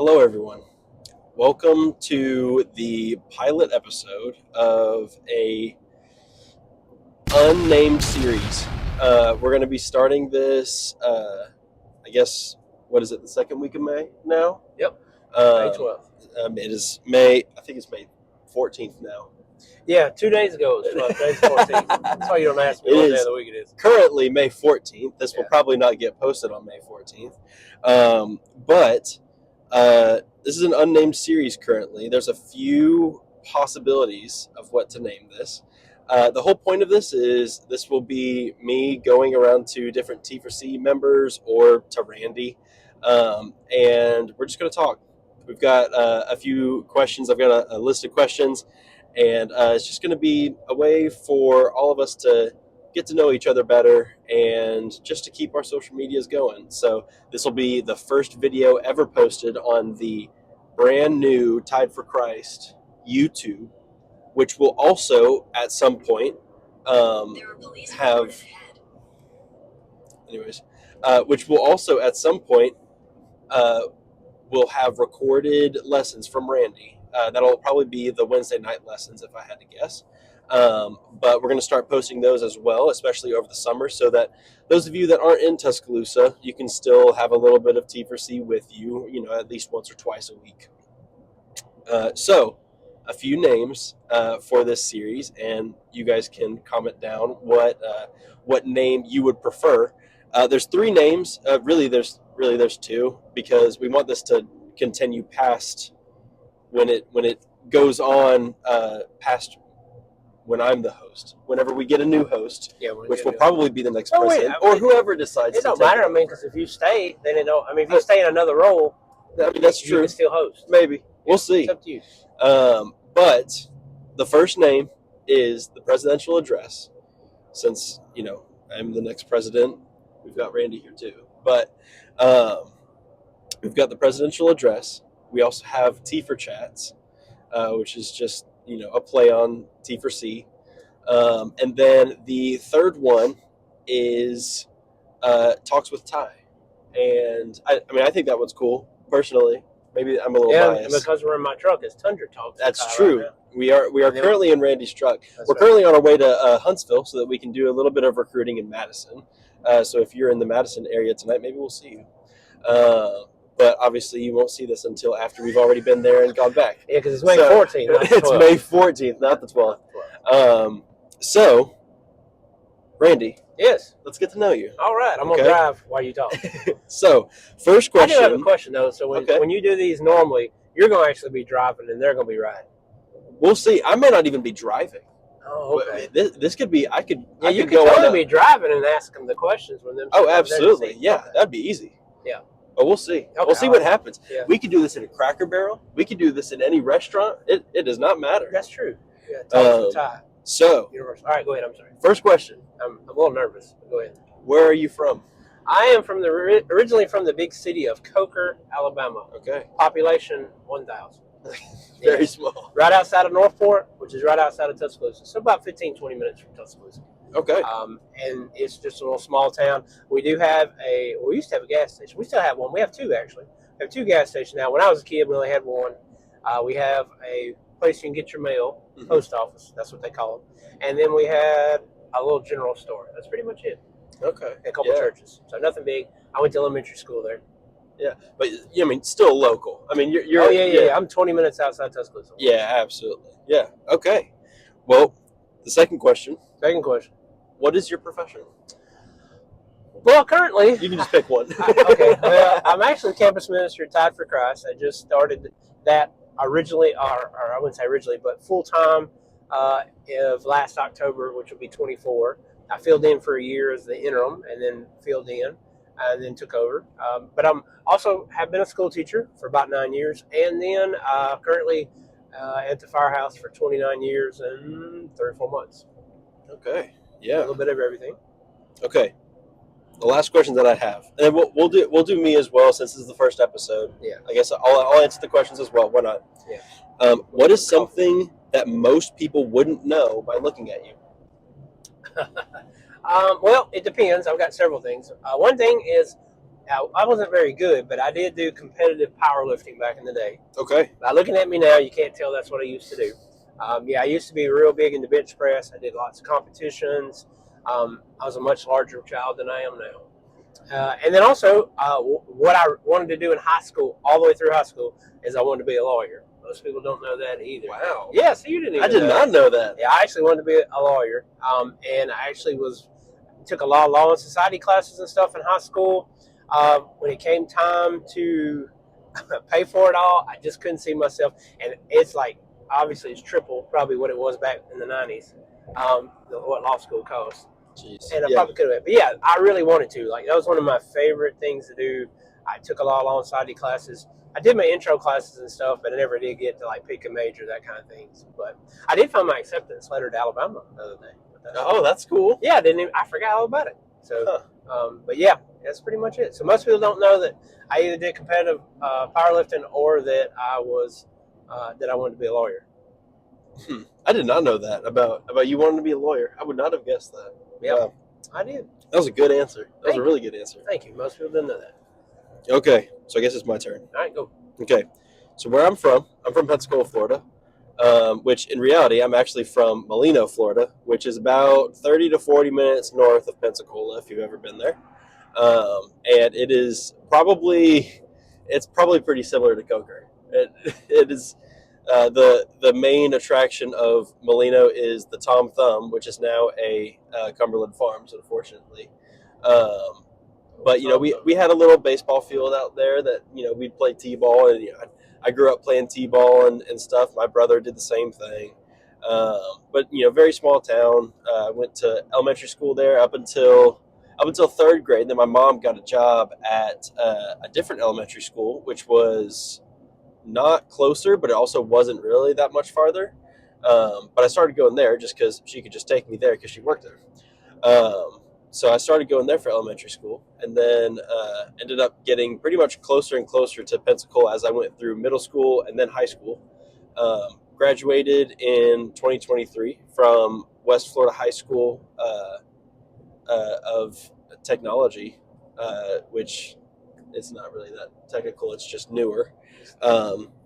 Hello, everyone. Welcome to the pilot episode of a unnamed series. We're going to be starting this. I guess what is it? The second week of May now. Yep. May 12th. It is May. I think it's May 14th now. Yeah, 2 days ago it was 12th. Today's 14th. That's why you don't ask me It what is day of the week it is. Currently May 14th. This will probably not get posted on May 14th. But this is an unnamed series currently. There's a few possibilities of what to name this. The whole point of this is this will be me going around to different T4C members or to Randy, and we're just going to talk. We've got a few questions. I've got a list of questions, and it's just going to be a way for all of us to get to know each other better and just to keep our social medias going. So this will be the first video ever posted on the brand new Tied for Christ YouTube, which will also at some point which will also at some point will have recorded lessons from Randy. That'll probably be the Wednesday night lessons if I had to guess. But we're going to start posting those as well, especially over the summer, so that those of you that aren't in Tuscaloosa, you can still have a little bit of T4C with you, at least once or twice a week. So a few names for this series, and you guys can comment down what name you would prefer. There's three names. There's two, because we want this to continue past when it goes on past when I'm the host. Whenever we get a new host, which will probably be the next president, or whoever decides. It don't matter. I mean, because if you stay, then it don't. I mean, if you stay in another role, that's true. You can still host. Maybe we'll see. It's up to you. But the first name is the presidential address. Since I'm the next president, we've got Randy here too. But we've got the presidential address. We also have T for Chats, which is just a play on T4C. And then the third one is Talks with Ty. And I think that one's cool, personally. Maybe I'm a little biased. And because we're in my truck, it's Tundra Talks. That's true. Right, we are currently in Randy's truck. We're currently on our way to Huntsville so that we can do a little bit of recruiting in Madison. So if you're in the Madison area tonight, maybe we'll see you. But obviously, you won't see this until after we've already been there and gone back. Yeah, because it's May 14th. Not the 12th. It's May 14th, not the 12th. So, Randy. Yes. Let's get to know you. All right. I'm going to drive while you talk. So, first question. I do have a question, though. So, when you do these normally, you're going to actually be driving and they're going to be riding. We'll see. I may not even be driving. Oh, okay. This could be, you could totally be driving and ask them the questions when them. Oh, absolutely. Yeah, that'd be easy. Yeah. But we'll see. Okay, we'll see what happens. Yeah. We could do this in a Cracker Barrel. We could do this in any restaurant. It does not matter. That's true. Yeah, Talks with Ty. So, Universal. All right, go ahead. I'm sorry. First question. I'm a little nervous. Go ahead. Where are you from? I am originally from the big city of Coker, Alabama. Okay. Population 1,000. Very small. Right outside of Northport, which is right outside of Tuscaloosa. So about 15, 20 minutes from Tuscaloosa. Okay. And it's just a little small town. We used to have a gas station. We still have one. We have two, actually. We have two gas stations now. When I was a kid, we only had one. We have a place you can get your mail, post office. That's what they call it. And then we had a little general store. That's pretty much it. Okay. And a couple churches. So nothing big. I went to elementary school there. Yeah, but still local. You're. Oh yeah. I'm 20 minutes outside Tuscaloosa. Yeah, absolutely. Yeah. Okay. Well, the second question. What is your profession? Well, currently you can just pick one. Okay. Well, I'm actually campus minister at Tied for Christ. I just started that originally, or I wouldn't say originally, but full time of last October, which will be 24. I filled in for a year as the interim, and then filled in. And then took over. But I'm also have been a school teacher for about 9 years, and then currently at the firehouse for 29 years and 34 months. Okay, yeah, a little bit of everything. Okay, the last question that I have, and we'll do me as well since this is the first episode. Yeah, I guess I'll answer the questions as well. Why not? Yeah. What is something that most people wouldn't know by looking at you? Well, it depends. I've got several things. One thing is I wasn't very good, but I did do competitive powerlifting back in the day. Okay. By looking at me now, you can't tell that's what I used to do. Yeah, I used to be real big into bench press. I did lots of competitions. I was a much larger child than I am now. And then also, what I wanted to do in high school, all the way through high school, is I wanted to be a lawyer. Most people don't know that either. Wow. Yeah, so you didn't even I did know not that. know that. Yeah, I actually wanted to be a lawyer. And I actually took a lot of law and society classes and stuff in high school. When it came time to pay for it all, I just couldn't see myself. And it's like, obviously, it's triple probably what it was back in the 90s, what law school cost. Jeez. And I probably could have. But yeah, I really wanted to. Like, that was one of my favorite things to do. I took a lot of law and society classes. I did my intro classes and stuff, but I never did get to like pick a major, that kind of things. But I did find my acceptance letter to Alabama the other day. Oh, that's cool. Yeah, I forgot all about it. So, but yeah, that's pretty much it. So most people don't know that I either did competitive powerlifting or that I wanted to be a lawyer. I did not know that about you wanting to be a lawyer. I would not have guessed that. Yeah, Wow. I did. That was a good answer. That was Thank a really good answer. Thank you. Most people didn't know that. Okay, so I guess it's my turn. All right, go. Okay, so where I'm from Pensacola, Florida, which in reality I'm actually from Molino, Florida, which is about 30 to 40 minutes north of Pensacola, if you've ever been there. And it's probably pretty similar to Coker. It is the main attraction of Molino is the Tom Thumb, which is now a Cumberland Farms, unfortunately. But we had a little baseball field out there that we'd play t-ball, and I grew up playing t-ball and stuff. My brother did the same thing. But very small town. I went to elementary school there up until third grade. Then my mom got a job at a different elementary school, which was not closer, but it also wasn't really that much farther. But I started going there just because she could just take me there because she worked there. So I started going there for elementary school, and then ended up getting pretty much closer and closer to Pensacola as I went through middle school and then high school. Graduated in 2023 from West Florida High School of Technology, which is not really that technical. It's just newer.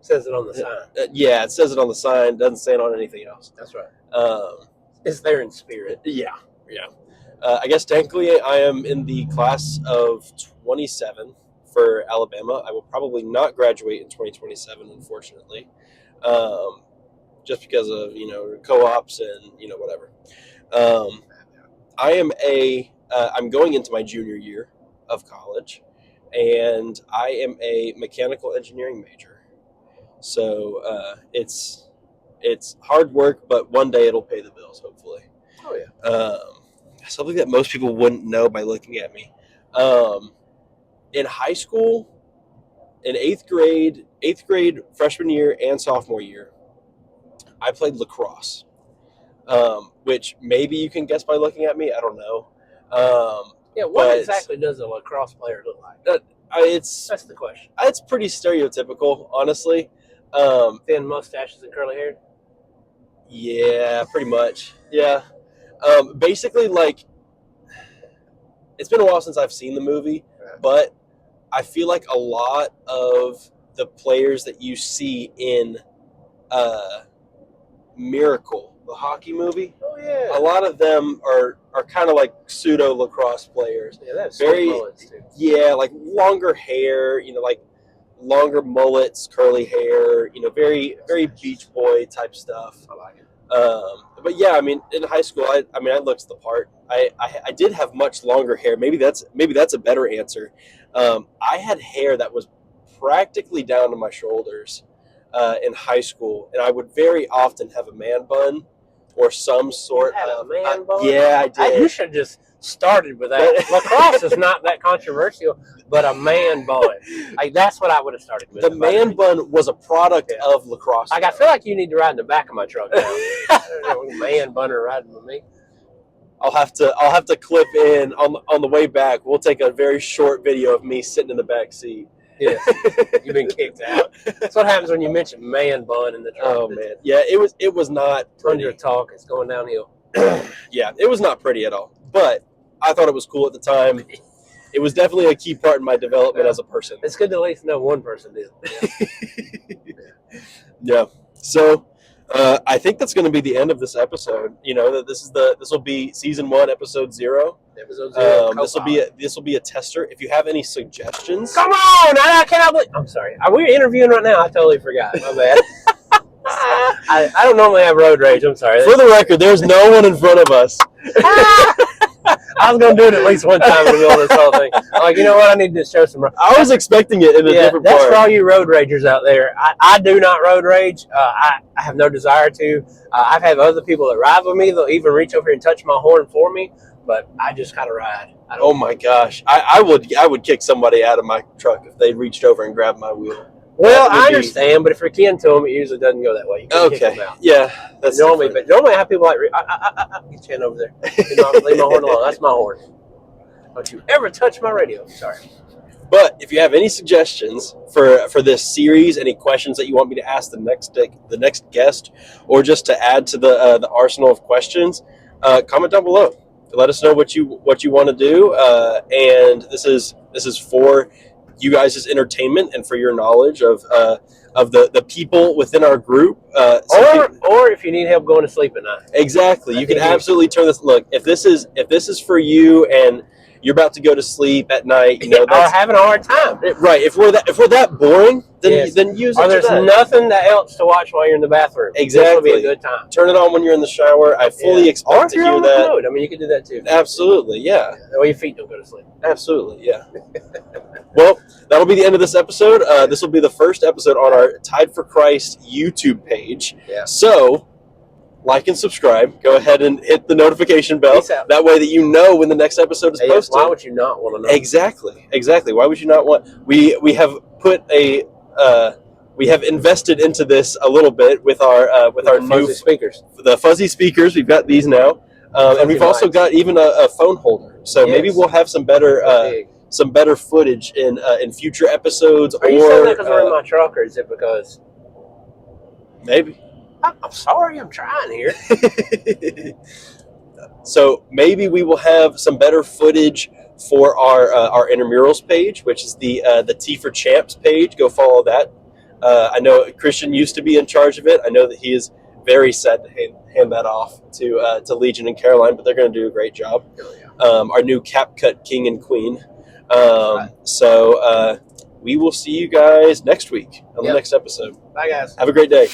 Says it on the sign. Yeah, it says it on the sign. Doesn't say it on anything else. That's right. It's there in spirit. Yeah. I guess technically I am in the class of 27 for Alabama. I will probably not graduate in 2027, unfortunately, just because of co-ops and whatever. I'm going into my junior year of college, and I am a mechanical engineering major. So it's hard work, but one day it'll pay the bills, hopefully. Oh yeah. Something that most people wouldn't know by looking at me. In high school, in eighth grade, freshman year and sophomore year, I played lacrosse, which maybe you can guess by looking at me. I don't know. What exactly does a lacrosse player look like? That's the question. It's pretty stereotypical, honestly. Thin mustaches and curly hair? Yeah, pretty much. Yeah. Basically, like, it's been a while since I've seen the movie, but I feel like a lot of the players that you see in Miracle, the hockey movie, a lot of them are kind of like pseudo lacrosse players. Yeah, that's very mullets too. Yeah, like longer hair, like longer mullets, curly hair, very very Beach Boy type stuff. I like it. But yeah, I mean, in high school, I looked the part. I did have much longer hair. Maybe that's a better answer. I had hair that was practically down to my shoulders in high school, and I would very often have a man bun or some sort of a man bun. Yeah, I did. You should have just started with that. Lacrosse is not that controversial, but a man bun, like that's what I would have started with. The man bun was a product of lacrosse. Like, I feel like you need to ride in the back of my truck now. Man bunner riding with me. I'll have to clip in on the way back. We'll take a very short video of me sitting in the back seat. Yeah, you've been kicked out. That's what happens when you mention man bun in the truck. Oh man, yeah, it was not pretty. Under talk, it's going downhill. Yeah, it was not pretty at all. But I thought it was cool at the time. it was definitely a key part in my development as a person. It's good to at least know one person did. Yeah. So I think that's going to be the end of this episode. You know that this will be season 1, episode 0. Episode 0. This will be a tester. If you have any suggestions, Come on! I cannot believe. I'm sorry. Are we interviewing right now? I totally forgot. My bad. I don't normally have road rage. I'm sorry. For the record, there's no one in front of us. I was going to do it at least one time in the middle of this whole thing. I'm like, you know what? I need to show some. I was expecting it in a different that's part. for all you road ragers out there. I do not road rage. I have no desire to. I've had other people that ride with me. They'll even reach over and touch my horn for me, but I just kind of ride. Oh my gosh, I would kick somebody out of my truck if they reached over and grabbed my wheel. Well, I understand, but if you're kin to them, it usually doesn't go that way. You can kick them out. Yeah, that's normally. But normally, I have people like, get your hand over there. Leave my horn alone. That's my horn. Don't you ever touch my radio. Sorry. But if you have any suggestions for this series, any questions that you want me to ask the next guest, or just to add to the arsenal of questions, comment down below. Let us know what you want to do, and this is for you guys' entertainment and for your knowledge of the people within our group. Or if you need help going to sleep at night. Exactly, you can absolutely turn this. Look, if this is for you and you're about to go to sleep at night, or having a hard time. Right. If we're that boring, then use it. Or there's nothing else to watch while you're in the bathroom. Exactly. This will be a good time. Turn it on when you're in the shower. I fully expect to hear that. Road. I mean, you can do that too. Absolutely, yeah. That way your feet don't go to sleep. Absolutely, yeah. Well, that'll be the end of this episode. This will be the first episode on our Tied for Christ YouTube page. Yeah. So, like and subscribe. Go ahead and hit the notification bell. That way that you know when the next episode is posted. Why would you not want to know? Exactly. Why would you not want? We have put we have invested into this a little bit with our new speakers. The fuzzy speakers. We've got these now, and we've also got even a phone holder. So maybe we'll have some better footage in future episodes. Are you saying that because we're in my truck, or is it because? Maybe. I'm sorry, I'm trying here. So maybe we will have some better footage for our intramurals page, which is the T for Champs page. Go follow that. I know Christian used to be in charge of it. I know that he is very sad to hand that off to Legion and Caroline, but they're going to do a great job. Our new CapCut King and Queen. So we will see you guys next week on the next episode. Bye, guys. Have a great day.